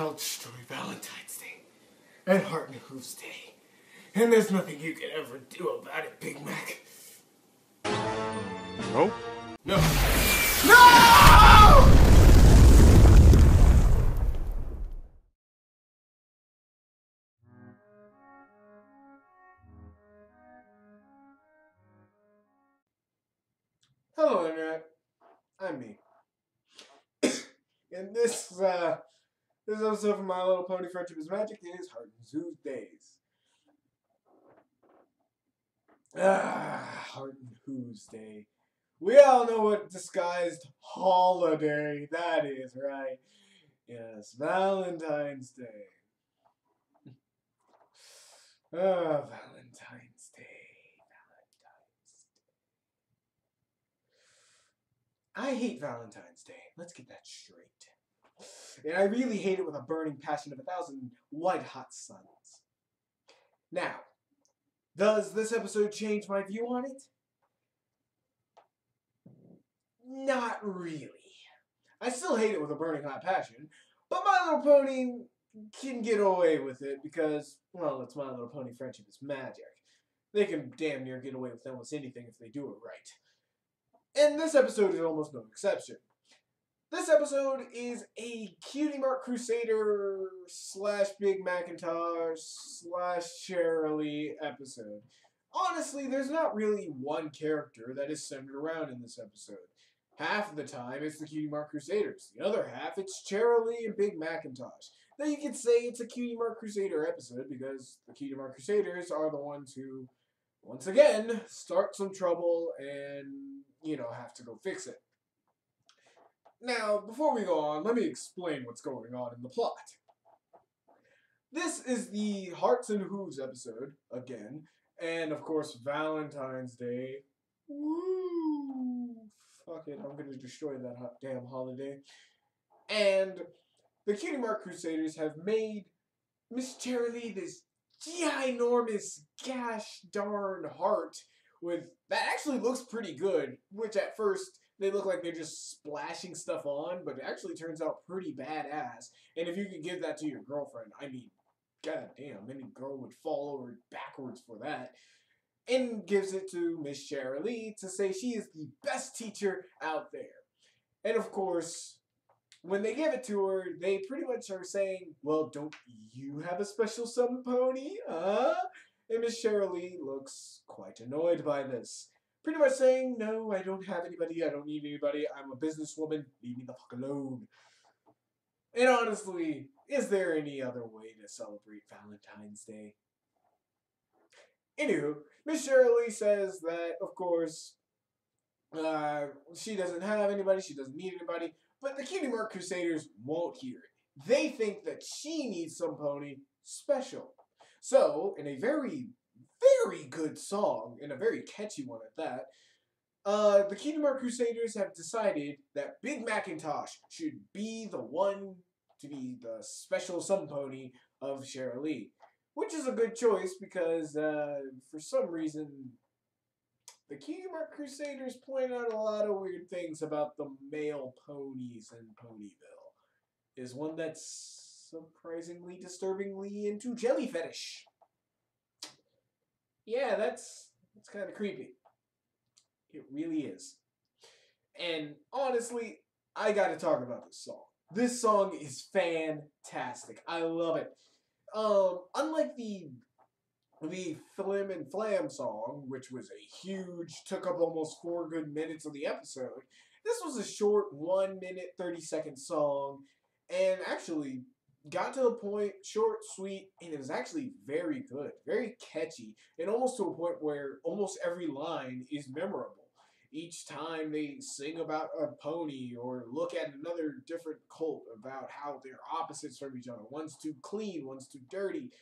I'll destroy Valentine's Day and Heart and Hooves Day. And there's nothing you can ever do about it, Big Mac. No? No. No! Hello, Internet. I'm me. And this episode of My Little Pony Friendship is Magic is Heart and Hooves Days. Heart and Hooves Day. We all know what disguised holiday that is, right? Yes, Valentine's Day. Valentine's Day. I hate Valentine's Day. Let's get that straight. And I really hate it with a burning passion of 1,000 white-hot suns. Now, does this episode change my view on it? Not really. I still hate it with a burning hot passion, but My Little Pony can get away with it because, well, it's My Little Pony Friendship is Magic. They can damn near get away with almost anything if they do it right. And this episode is almost no exception. This episode is a Cutie Mark Crusader / Big Macintosh / Cherylee episode. Honestly, there's not really one character that is centered around in this episode. Half of the time, it's the Cutie Mark Crusaders. The other half, it's Cherylee and Big Macintosh. Now, you could say it's a Cutie Mark Crusader episode because the Cutie Mark Crusaders are the ones who, once again, start some trouble and, have to go fix it. Now, before we go on, let me explain what's going on in the plot. This is the Hearts and Hooves episode, again, and of course, Valentine's Day. Woo! Fuck it, I'm gonna destroy that damn holiday. And the Cutie Mark Crusaders have made Miss Cherylee this ginormous gosh darn heart that actually looks pretty good, which at first they look like they're just splashing stuff on, but it actually turns out pretty badass. And if you could give that to your girlfriend, I mean, goddamn, any girl would fall over backwards for that. And gives it to Miss Cherylee to say she is the best teacher out there. And of course, when they give it to her, they pretty much are saying, well, don't you have a special sun pony, huh? And Miss Cherylee looks quite annoyed by this. Pretty much saying, no, I don't have anybody, I don't need anybody, I'm a businesswoman, leave me the fuck alone. And honestly, is there any other way to celebrate Valentine's Day? Anywho, Miss Cherylee says that, of course, she doesn't have anybody, she doesn't need anybody, but the Cutie Mark Crusaders won't hear it. They think that she needs some pony special. So, in a very, very good song, and a very catchy one at that, the Cutie Mark Crusaders have decided that Big Macintosh should be the one to be the special sun pony of Cherylee. Which is a good choice because, for some reason, the Cutie Mark Crusaders point out a lot of weird things about the male ponies in Ponyville. Is one that's surprisingly, disturbingly into jelly fetish. Yeah, that's kind of creepy. It really is. And honestly, I gotta talk about this song. This song is fantastic. I love it. Unlike the Flim and Flam song, which was took up almost 4 good minutes of the episode, this was a short 1 minute, 30-second song, and actually got to the point, short, sweet, and it was actually very good, very catchy, and almost to a point where almost every line is memorable. Each time they sing about a pony or look at another different cult about how they're opposites from each other. One's too clean, one's too dirty,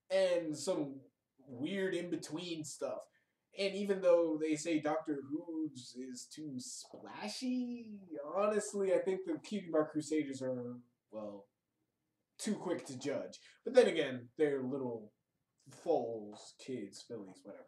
and some weird in-between stuff. And even though they say Dr. Hooves is too splashy, honestly, I think the Cutie Mark Crusaders are, well, too quick to judge. But then again, they're little foals, kids, fillies, whatever.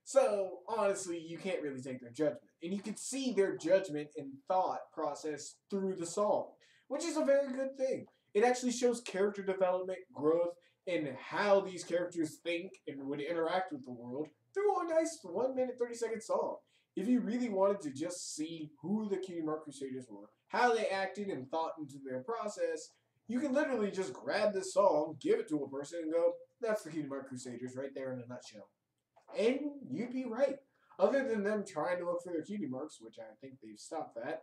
So, honestly, you can't really take their judgment. And you can see their judgment and thought process through the song, which is a very good thing. It actually shows character development, growth, and how these characters think and would interact with the world through a nice 1 minute 30-second song. If you really wanted to just see who the Cutie Mark Crusaders were, how they acted and thought into their process, you can literally just grab this song, give it to a person, and go, that's the Cutie Mark Crusaders right there in a nutshell. And you'd be right. Other than them trying to look for their cutie marks, which I think they've stopped that,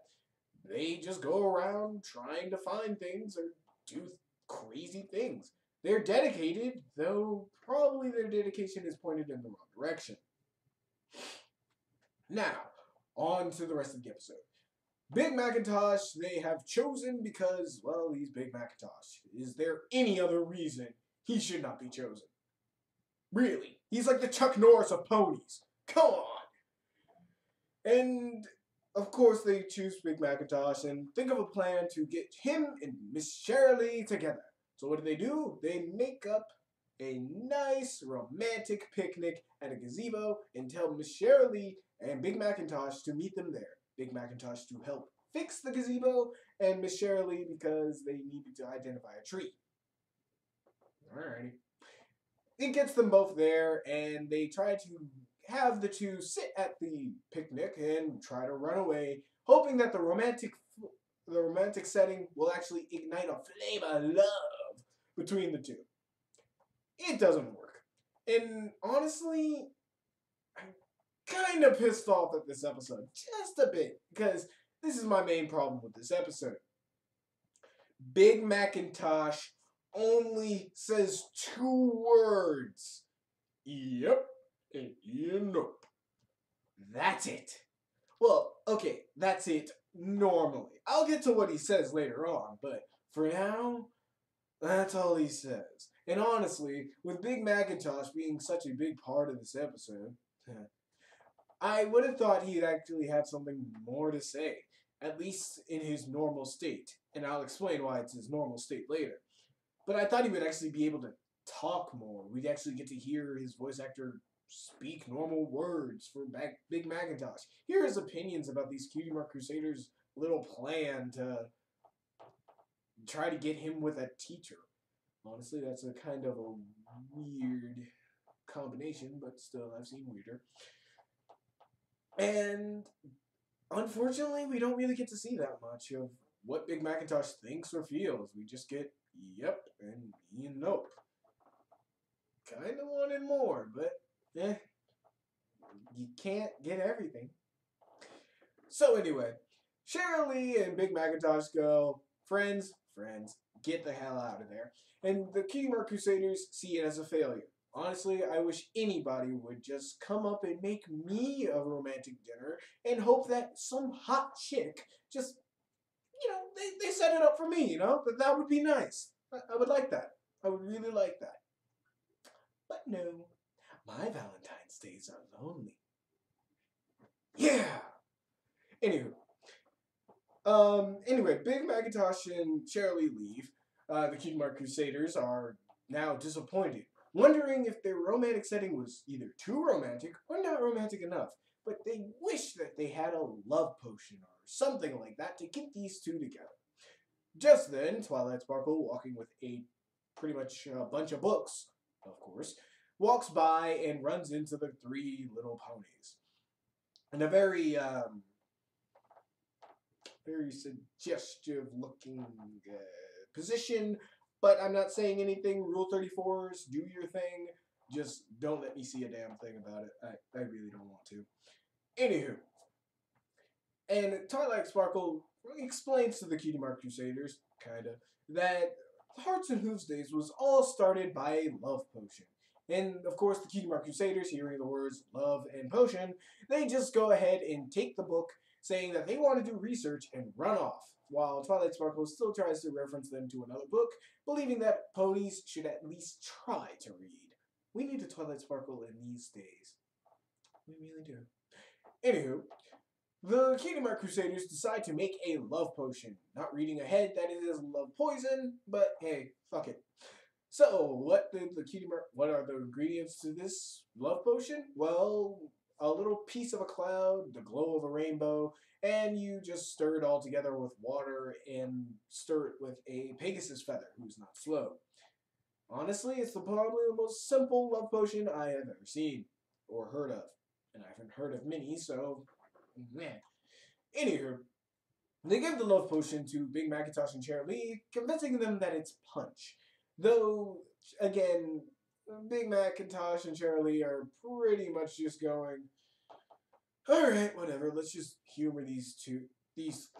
they just go around trying to find things or do crazy things. They're dedicated, though probably their dedication is pointed in the wrong direction. Now, on to the rest of the episode. Big Macintosh, they have chosen because, well, he's Big Macintosh. Is there any other reason he should not be chosen? Really? He's like the Chuck Norris of ponies. Come on! And of course, they choose Big Macintosh and think of a plan to get him and Miss Shirley together. So what do? They make up a nice romantic picnic at a gazebo and tell Miss Shirley and Big Macintosh to meet them there. Big Macintosh to help fix the gazebo, and Miss Shirley because they needed to identify a tree. Alrighty. It gets them both there, and they try to have the two sit at the picnic and try to run away, hoping that the romantic setting will actually ignite a flame of love between the two. It doesn't work. And honestly, I'm kind of pissed off at this episode. Just a bit. Because this is my main problem with this episode. Big Macintosh only says 2 words. Yep and nope. That's it. Well, okay, that's it normally. I'll get to what he says later on, but for now, that's all he says. And honestly, with Big Macintosh being such a big part of this episode, I would have thought he'd actually have something more to say, at least in his normal state. And I'll explain why it's his normal state later. But I thought he would actually be able to talk more. We'd actually get to hear his voice actor speak normal words for Big Macintosh. Hear his opinions about these Cutie Mark Crusaders' little plan to try to get him with a teacher. Honestly, that's a kind of a weird combination, but still, I've seen weirder. And unfortunately, we don't really get to see that much of what Big Macintosh thinks or feels. We just get yep and nope. Kind of wanted more, but you can't get everything. So anyway, Shirley and Big Macintosh go, friends, get the hell out of there. And the Cutie Mark Crusaders see it as a failure. Honestly, I wish anybody would just come up and make me a romantic dinner and hope that some hot chick just, they set it up for me, that would be nice. I would like that. I would really like that. But no, my Valentine's days are lonely. Yeah! Anyway, Big Macintosh and Shirley leave. The Cutie Mark Crusaders are now disappointed, wondering if their romantic setting was either too romantic or not romantic enough. But they wish that they had a love potion or something like that to get these two together. Just then, Twilight Sparkle, walking with pretty much a bunch of books, of course, walks by and runs into the 3 little ponies. In a very suggestive-looking position, but I'm not saying anything. Rule 34s, do your thing. Just don't let me see a damn thing about it. I really don't want to. Anywho. And Twilight Sparkle explains to the Cutie Mark Crusaders, kinda, that Hearts and Hooves Days was all started by a love potion. And, of course, the Cutie Mark Crusaders, hearing the words love and potion, they just go ahead and take the book, saying that they want to do research and run off, while Twilight Sparkle still tries to reference them to another book, believing that ponies should at least try to read. We need a Twilight Sparkle in these days. We really do. Anywho, the Cutie Mark Crusaders decide to make a love potion, not reading ahead that it is love poison, but hey, fuck it. So, what are the ingredients to this love potion? Well, a little piece of a cloud, the glow of a rainbow, and you just stir it all together with water and stir it with a Pegasus feather, who's not slow. Honestly, it's probably the most simple love potion I have ever seen or heard of. And I haven't heard of many, so man. Anywho, they give the love potion to Big Macintosh and Cherry, convincing them that it's punch. Though, again, Big Macintosh and Cherry are pretty much just going, alright, whatever, let's just humor these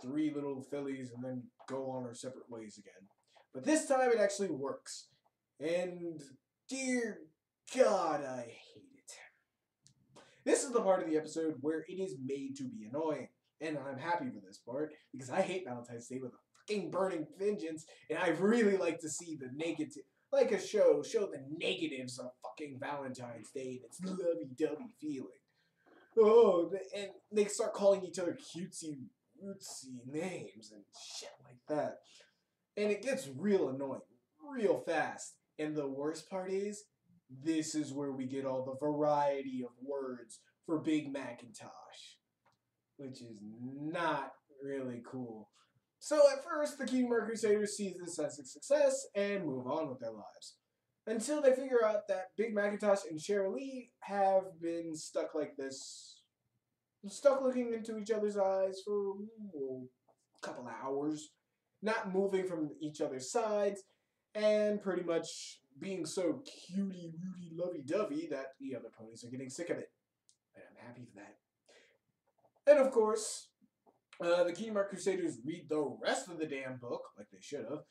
three little fillies and then go on our separate ways again. But this time it actually works. And dear God, I hate it. This is the part of the episode where it is made to be annoying. And I'm happy for this part because I hate Valentine's Day with a fucking burning vengeance, and I really like to see the negative, like a show the negatives of fucking Valentine's Day and its lovey-dovey feeling. Oh, and they start calling each other cutesy, rootsy names and shit like that. And it gets real annoying, real fast. And the worst part is, this is where we get all the variety of words for Big Macintosh, which is not really cool. So at first, the Cutie Mark Crusaders see this as a success and move on with their lives. Until they figure out that Big Macintosh and Cheryl Lee have been stuck like this, stuck looking into each other's eyes for a couple hours, not moving from each other's sides, and pretty much being so cutie, rooty, lovey-dovey that the other ponies are getting sick of it. And I'm happy for that. And of course, the Cutie Mark Crusaders read the rest of the damn book, like they should have,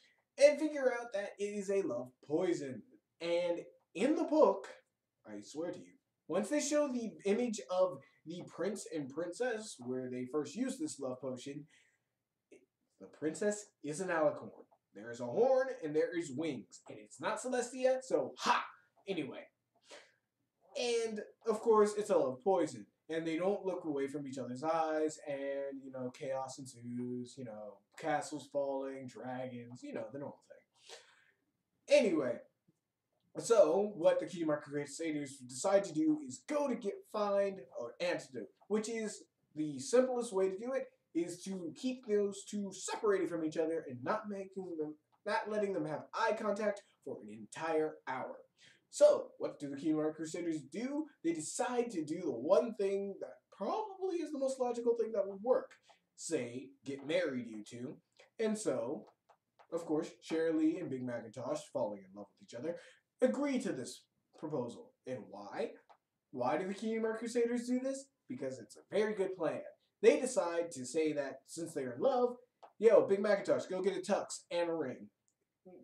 and figure out that it is a love poison. And in the book, I swear to you, once they show the image of the prince and princess where they first used this love potion, the princess is an alicorn. There is a horn and there is wings, and it's not Celestia, so ha! Anyway. And, of course, it's a love poison. And they don't look away from each other's eyes, and, chaos ensues, castles falling, dragons, the normal thing. Anyway, so what the Cutie Mark Crusaders decide to do is go to find an antidote, which is the simplest way to do it is to keep those two separated from each other and not letting them have eye contact for an entire hour. So, what do the Cutie Mark Crusaders do? They decide to do the one thing that probably is the most logical thing that would work. Say, get married, you two. And so, of course, Cheryl Lee and Big Macintosh, falling in love with each other, agree to this proposal. And why? Why do the Cutie Mark Crusaders do this? Because it's a very good plan. They decide to say that since they're in love, yo, Big Macintosh, go get a tux and a ring.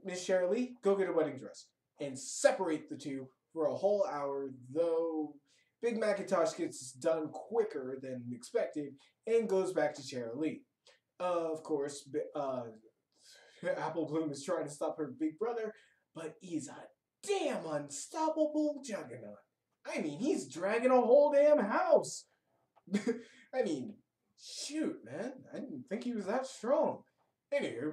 Miss Cheryl Lee, go get a wedding dress. And separate the two for a whole hour, though Big Macintosh gets done quicker than expected and goes back to Cheryl Lee. Of course, Apple Bloom is trying to stop her big brother, but he's a damn unstoppable juggernaut. I mean, he's dragging a whole damn house. I mean, shoot, man. I didn't think he was that strong. Anywho,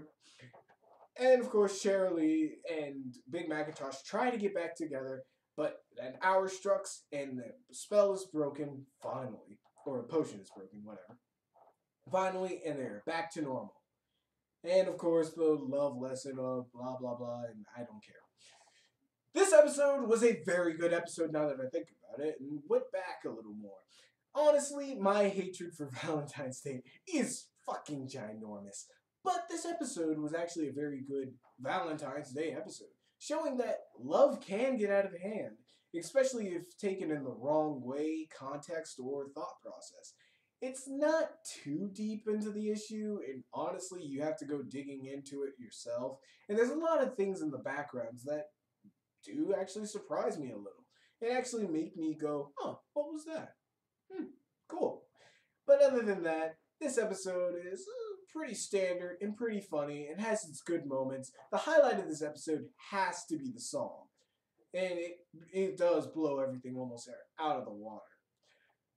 and of course, Cheryl Lee and Big Macintosh try to get back together, but an hour strikes and the spell is broken finally. Or a potion is broken, whatever. Finally, and they're back to normal. And of course, the love lesson of blah blah blah, and I don't care. This episode was a very good episode now that I think about it, and went back a little more. Honestly, my hatred for Valentine's Day is fucking ginormous. But this episode was actually a very good Valentine's Day episode, showing that love can get out of hand, especially if taken in the wrong way, context, or thought process. It's not too deep into the issue, and honestly, you have to go digging into it yourself. And there's a lot of things in the backgrounds that do actually surprise me a little, and actually make me go, "Huh, what was that? Cool." But other than that, this episode is pretty standard and pretty funny and has its good moments. The highlight of this episode has to be the song, and it does blow everything almost out of the water.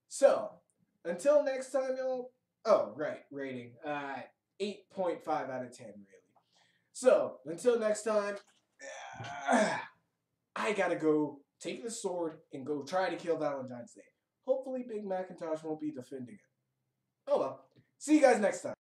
So, until next time, y'all. Oh, right, rating 8.5 out of 10, really. So, until next time, I gotta go take the sword and go try to kill Valentine's Day. Hopefully Big Macintosh won't be defending it. Oh well. See you guys next time.